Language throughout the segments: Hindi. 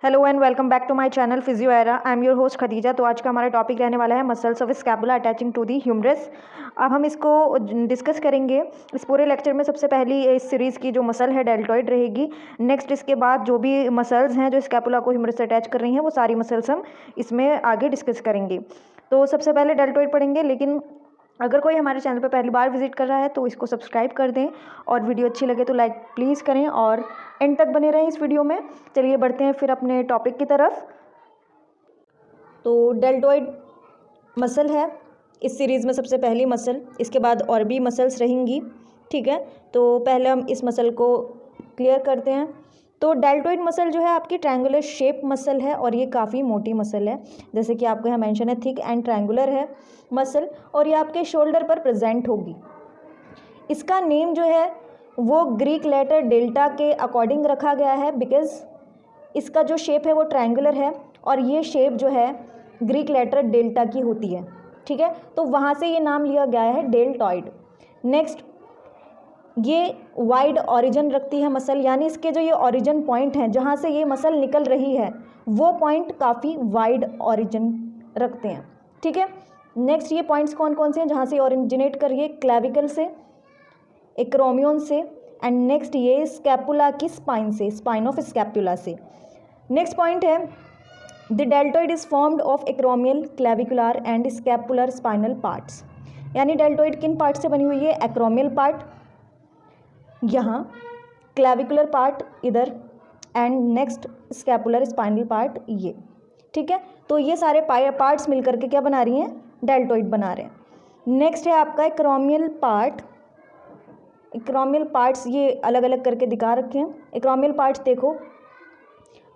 Hello and welcome back to my channel physio era. I am your host Khadija. तो आज का हमारा टॉपिक रहने वाला है muscles of scapula attaching to the humerus. अब हम इसको डिस्कस करेंगे। इस पूरे लेक्चर में सबसे पहली इस सीरीज़ की जो मसल है डेल्टॉइड रहेगी। नेक्स्ट इसके बाद जो भी मसल्स हैं जो स्कैपुला को ह्यूमरस से अटैच कर रही हैं वो सारी मसल्स हम इसमें आगे डिस्कस करेंगे। तो सबसे पहले डेल्टॉइड पढ़ेंगे, लेकिन अगर कोई हमारे चैनल पर पहली बार विजिट कर रहा है तो इसको सब्सक्राइब कर दें और वीडियो अच्छी लगे तो लाइक प्लीज़ करें और एंड तक बने रहें इस वीडियो में। चलिए बढ़ते हैं फिर अपने टॉपिक की तरफ। तो डेल्टॉइड मसल है इस सीरीज़ में सबसे पहली मसल, इसके बाद और भी मसल्स रहेंगी। ठीक है, तो पहले हम इस मसल को क्लियर करते हैं। तो डेल्टॉइड मसल जो है आपकी ट्रायंगुलर शेप मसल है और ये काफ़ी मोटी मसल है, जैसे कि आपको यहाँ मेंशन है थिक एंड ट्रायंगुलर है मसल, और ये आपके शोल्डर पर प्रेजेंट होगी। इसका नेम जो है वो ग्रीक लेटर डेल्टा के अकॉर्डिंग रखा गया है, बिकॉज इसका जो शेप है वो ट्रायंगुलर है और ये शेप जो है ग्रीक लेटर डेल्टा की होती है। ठीक है, तो वहाँ से ये नाम लिया गया है डेल्टॉइड। नेक्स्ट, ये वाइड ऑरिजिन रखती है मसल, यानी इसके जो ये ऑरिजिन पॉइंट हैं जहाँ से ये मसल निकल रही है वो पॉइंट काफ़ी वाइड ऑरिजिन रखते हैं। ठीक है, नेक्स्ट ये पॉइंट्स कौन कौन से हैं जहाँ से ऑरिजिनेट कर रही है? क्लेविकल से, एक्रोमियन से, एंड नेक्स्ट ये स्कैपुला की स्पाइन से, स्पाइन ऑफ स्कैपुला से। नेक्स्ट पॉइंट है the deltoid is formed of acromial, clavicular and scapular spinal parts. यानी डेल्टॉइड किन पार्ट से बनी हुई है? एक्रोमियल पार्ट यहाँ, क्लेविकुलर पार्ट इधर, and next scapular spinal part ये। ठीक है, तो ये सारे पार्ट्स मिलकर के क्या बना रही हैं? डेल्टॉइड बना रहे हैं। नेक्स्ट है आपका एक्रोमियल पार्ट। एक्रोमियल पार्ट्स ये अलग अलग करके दिखा रखे हैं। एक्रोमियल पार्ट्स देखो,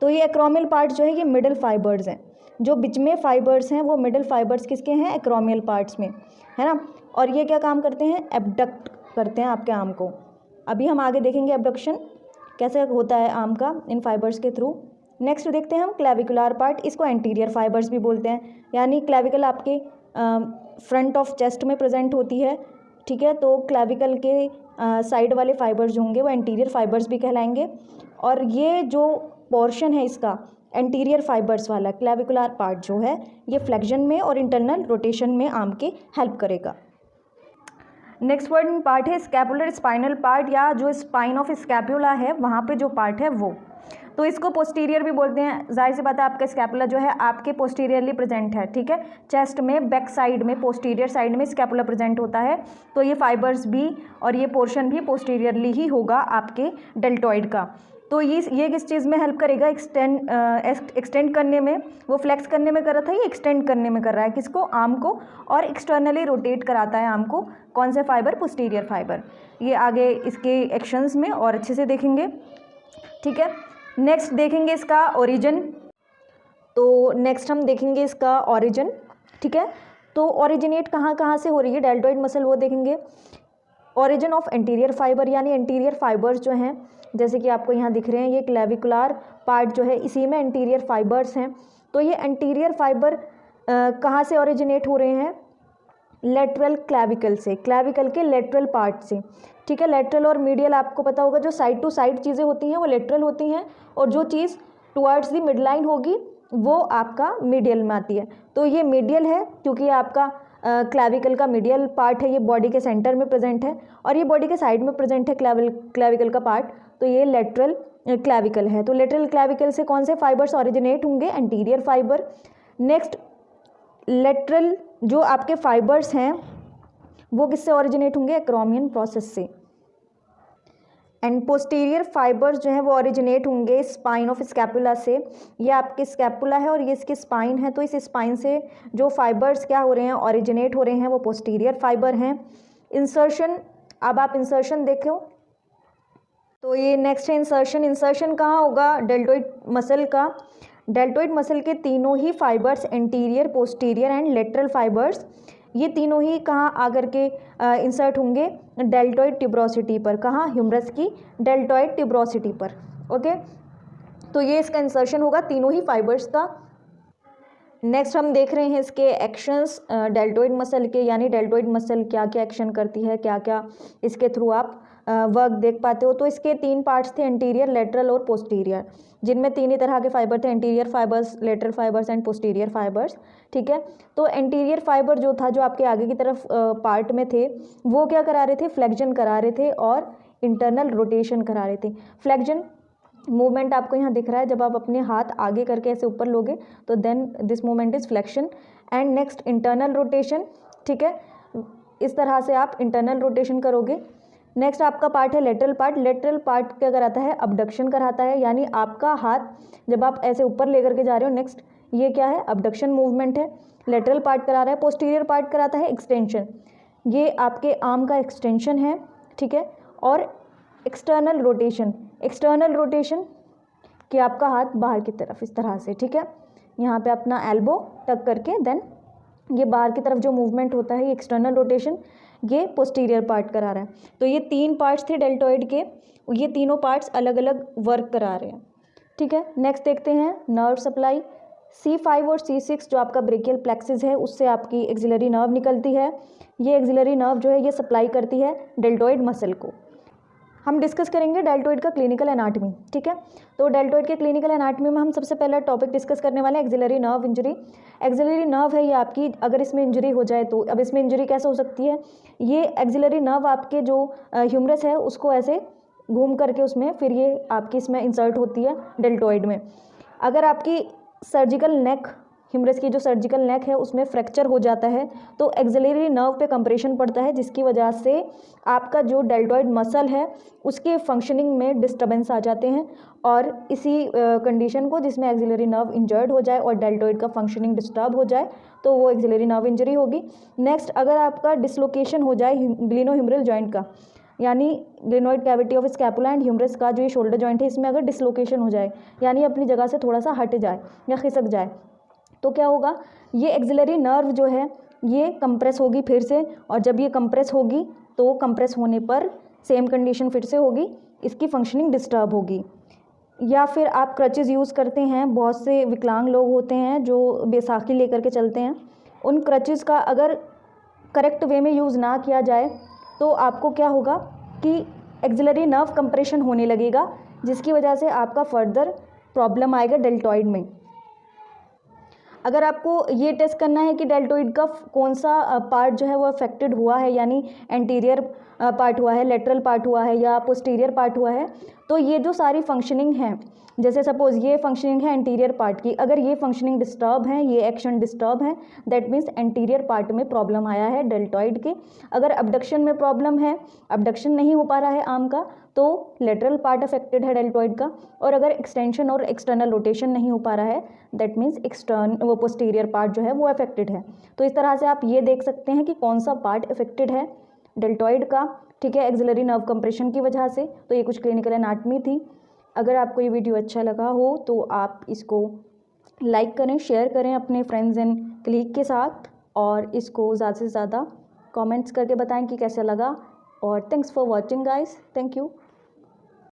तो ये एक्रोमियल पार्ट जो है ये मिडल फाइबर्स हैं, जो बीच में फाइबर्स हैं वो मिडल फाइबर्स किसके हैं? एक्रोमियल पार्ट्स में, है ना। और ये क्या काम करते हैं? एबडक्ट करते हैं आपके आर्म को। अभी हम आगे देखेंगे एबडक्शन कैसे होता है आर्म का इन फाइबर्स के थ्रू। नेक्स्ट देखते हैं हम क्लेविकुलर पार्ट, इसको एंटीरियर फाइबर्स भी बोलते हैं, यानी क्लेविकल आपके फ्रंट ऑफ चेस्ट में प्रेजेंट होती है। ठीक है, तो क्लेविकल के साइड वाले फाइबर्स जो होंगे वो एंटीरियर फाइबर्स भी कहलाएंगे। और ये जो पोर्शन है इसका एंटीरियर फाइबर्स वाला क्लेविकुलर पार्ट जो है ये फ्लेक्शन में और इंटरनल रोटेशन में आर्म के हेल्प करेगा। नेक्स्ट वर्ड पार्ट है स्कैपुलर स्पाइनल पार्ट, या जो स्पाइन ऑफ स्कैपुला है वहाँ पे जो पार्ट है वो, तो इसको पोस्टीरियर भी बोलते हैं। जाहिर सी बात है आपका स्कैपुला जो है आपके पोस्टीरियरली प्रेजेंट है। ठीक है, चेस्ट में बैक साइड में पोस्टीरियर साइड में स्कैपुला प्रेजेंट होता है, तो ये फाइबर्स भी और ये पोर्शन भी पोस्टीरियरली ही होगा आपके डेल्टॉइड का। तो ये किस चीज़ में हेल्प करेगा? एक्सटेंड करने में, वो फ्लेक्स करने में कर रहा था, ये एक्सटेंड करने में कर रहा है किसको? आर्म को, और एक्सटर्नली रोटेट कराता है आर्म को। कौन से फाइबर? Posterior fibre. ये आगे इसके एक्शंस में और अच्छे से देखेंगे। ठीक है, नेक्स्ट देखेंगे इसका ओरिजिन। तो नेक्स्ट हम देखेंगे इसका ओरिजिन। ठीक है, तो ओरिजिनेट कहाँ कहाँ से हो रही है डेल्टॉइड मसल वो देखेंगे। ओरिजिन ऑफ एंटीरियर फाइबर, यानी एंटीरियर फाइबर्स जो हैं जैसे कि आपको यहाँ दिख रहे हैं, ये क्लेविकुलर पार्ट जो है इसी में एंटीरियर फाइबर्स हैं। तो ये एंटीरियर फाइबर कहाँ से ओरिजिनेट हो रहे हैं? लेटरल क्लेविकल से, क्लेविकल के लेटरल पार्ट से। ठीक है, लेटरल और मीडियल आपको पता होगा, जो साइड टू साइड चीज़ें होती हैं वो लेटरल होती हैं, और जो चीज़ टुवर्ड्स दी मिड लाइन होगी वो आपका मीडियल में आती है। तो ये मीडियल है क्योंकि ये आपका क्लेविकल का मीडियल पार्ट है, ये बॉडी के सेंटर में प्रेजेंट है, और ये बॉडी के साइड में प्रेजेंट है क्लेविकल का पार्ट, तो ये लेटरल क्लेविकल है। तो लेटरल क्लेविकल से कौन से फाइबर्स ओरिजिनेट होंगे? Anterior fibre. नेक्स्ट, लेटरल जो आपके फाइबर्स हैं वो किससे ओरिजिनेट होंगे? एक्रोमियन प्रोसेस से। एंड पोस्टीरियर फाइबर्स जो हैं वो ओरिजिनेट होंगे स्पाइन ऑफ स्कैपुला से। ये आपके स्कैपुला है और ये इसकी स्पाइन है, तो इस स्पाइन से जो फाइबर्स क्या हो रहे हैं? ओरिजिनेट हो रहे हैं, वो पोस्टीरियर फाइबर हैं। इंसर्शन, अब आप इंसर्शन देखो, तो ये नेक्स्ट है इंसर्शन। इंसर्शन कहाँ होगा? डेल्टॉइड मसल का। डेल्टॉइड मसल के तीनों ही fibres, anterior, posterior and lateral fibres, ये तीनों ही कहाँ आकर के इंसर्ट होंगे? डेल्टॉइड ट्यूबरोसिटी पर। कहाँ? ह्यूमरस की डेल्टॉइड ट्यूबरोसिटी पर। ओके, तो ये इसका इंसर्शन होगा तीनों ही फाइबर्स का। नेक्स्ट हम देख रहे हैं इसके एक्शंस डेल्टॉइड मसल के, यानी डेल्टॉइड मसल क्या क्या एक्शन करती है, क्या क्या इसके थ्रू आप वर्क देख पाते हो। तो इसके 3 पार्ट्स थे, एंटीरियर, लेटरल और पोस्टीरियर, जिनमें 3 ही तरह के फाइबर थे, anterior fibres, lateral fibres and posterior fibres. ठीक है, तो एंटीरियर फाइबर जो था, जो आपके आगे की तरफ पार्ट में थे, वो क्या करा रहे थे, फ्लेक्शन करा रहे थे और इंटरनल रोटेशन करा रहे थे। फ्लेक्शन मूवमेंट आपको यहाँ दिख रहा है, जब आप अपने हाथ आगे करके ऐसे ऊपर लोगे तो then this movement is flexion. And next internal rotation. ठीक है, इस तरह से आप इंटरनल रोटेशन करोगे। नेक्स्ट आपका पार्ट है लेटरल पार्ट। लेटरल पार्ट क्या कराता है, अबडक्शन कराता है, यानी आपका हाथ जब आप ऐसे ऊपर लेकर के जा रहे हो, नेक्स्ट ये क्या है, अबडक्शन मूवमेंट है, लेटरल पार्ट करा रहा है। पोस्टीरियर पार्ट कराता है एक्सटेंशन, ये आपके आर्म का एक्सटेंशन है। ठीक है, और एक्सटर्नल रोटेशन, एक्सटर्नल रोटेशन कि आपका हाथ बाहर की तरफ इस तरह से। ठीक है, यहाँ पे अपना एल्बो टक करके देन ये बाहर की तरफ जो मूवमेंट होता है, ये एक्सटर्नल रोटेशन, ये पोस्टीरियर पार्ट करा रहा है। तो ये 3 पार्ट्स थे डेल्टॉइड के, ये तीनों पार्ट्स अलग अलग वर्क करा रहे हैं। ठीक है, नेक्स्ट देखते हैं नर्व सप्लाई। C5 और C6 जो आपका ब्रेकियल प्लेक्सिस है, उससे आपकी एक्सिलरी नर्व निकलती है। ये एक्सिलरी नर्व जो है ये सप्लाई करती है डेल्टॉइड मसल को। हम डिस्कस करेंगे डेल्टॉइड का क्लिनिकल एनाटमी। ठीक है, तो डेल्टॉइड के क्लिनिकल एनाटमी में हम सबसे पहला टॉपिक डिस्कस करने वाले हैं axillary nerve injury. Axillary nerve है ये आपकी, अगर इसमें इंजरी हो जाए तो, अब इसमें इंजरी कैसे हो सकती है, ये एक्सिलरी नर्व आपके जो ह्यूमरस है उसको ऐसे घूम करके उसमें फिर ये आपकी इसमें इंसर्ट होती है डेल्टॉइड में। अगर आपकी सर्जिकल नेक, ह्यूमरस की जो सर्जिकल नेक है उसमें फ्रैक्चर हो जाता है तो एक्सिलरी नर्व पे कंप्रेशन पड़ता है, जिसकी वजह से आपका जो डेल्टॉइड मसल है उसके फंक्शनिंग में डिस्टर्बेंस आ जाते हैं। और इसी कंडीशन को, जिसमें एक्सिलरी नर्व इंजर्ड हो जाए और डेल्टॉइड का फंक्शनिंग डिस्टर्ब हो जाए, तो वो एक्सिलरी नर्व इंजरी होगी। नेक्स्ट, अगर आपका डिसलोकेशन हो जाए ग्लिनोह्यूमरल जॉइंट का, यानी glenoid cavity of scapula and humerus का जो ये शोल्डर जॉइंट है, इसमें अगर डिसलोकेशन हो जाए, यानी अपनी जगह से थोड़ा सा हट जाए या खिसक जाए, तो क्या होगा, ये एक्सिलरी नर्व जो है ये कंप्रेस होगी फिर से, और जब ये कंप्रेस होगी तो कंप्रेस होने पर सेम कंडीशन फिर से होगी, इसकी फंक्शनिंग डिस्टर्ब होगी। या फिर आप क्रचेज़ यूज़ करते हैं, बहुत से विकलांग लोग होते हैं जो बैसाखी लेकर के चलते हैं, उन क्रचेज़ का अगर करेक्ट वे में यूज़ ना किया जाए तो आपको क्या होगा कि एक्सिलरी नर्व कंप्रेशन होने लगेगा, जिसकी वजह से आपका फर्दर प्रॉब्लम आएगा डेल्टॉइड में। अगर आपको ये टेस्ट करना है कि डेल्टॉइड का कौन सा पार्ट जो है वो अफेक्टेड हुआ है, यानी एंटीरियर पार्ट हुआ है, लेटरल पार्ट हुआ है या पोस्टीरियर पार्ट हुआ है, तो ये जो सारी फंक्शनिंग है, जैसे सपोज ये फंक्शनिंग है एंटीरियर पार्ट की, अगर ये फंक्शनिंग डिस्टर्ब है, ये एक्शन डिस्टर्ब है, दैट मीन्स एंटीरियर पार्ट में प्रॉब्लम आया है डेल्टॉइड के। अगर अबडक्शन में प्रॉब्लम है, अबडक्शन नहीं हो पा रहा है आर्म का, तो लेटरल पार्ट अफेक्टेड है डेल्टॉइड का। और अगर एक्सटेंशन और एक्सटर्नल रोटेशन नहीं हो पा रहा है, दैट मीन्स वो पोस्टीरियर पार्ट जो है वो अफेक्टेड है। तो इस तरह से आप ये देख सकते हैं कि कौन सा पार्ट अफेक्टेड है डेल्टॉइड का। ठीक है, एक्सिलरी नर्व कंप्रेशन की वजह से। तो ये कुछ क्लिनिकल एनाटमी थी। अगर आपको ये वीडियो अच्छा लगा हो तो आप इसको लाइक करें, शेयर करें अपने फ्रेंड्स एंड कलीग के साथ, और इसको ज़्यादा से ज़्यादा कमेंट्स करके बताएं कि कैसा लगा। और thanks for watching guys, thank you.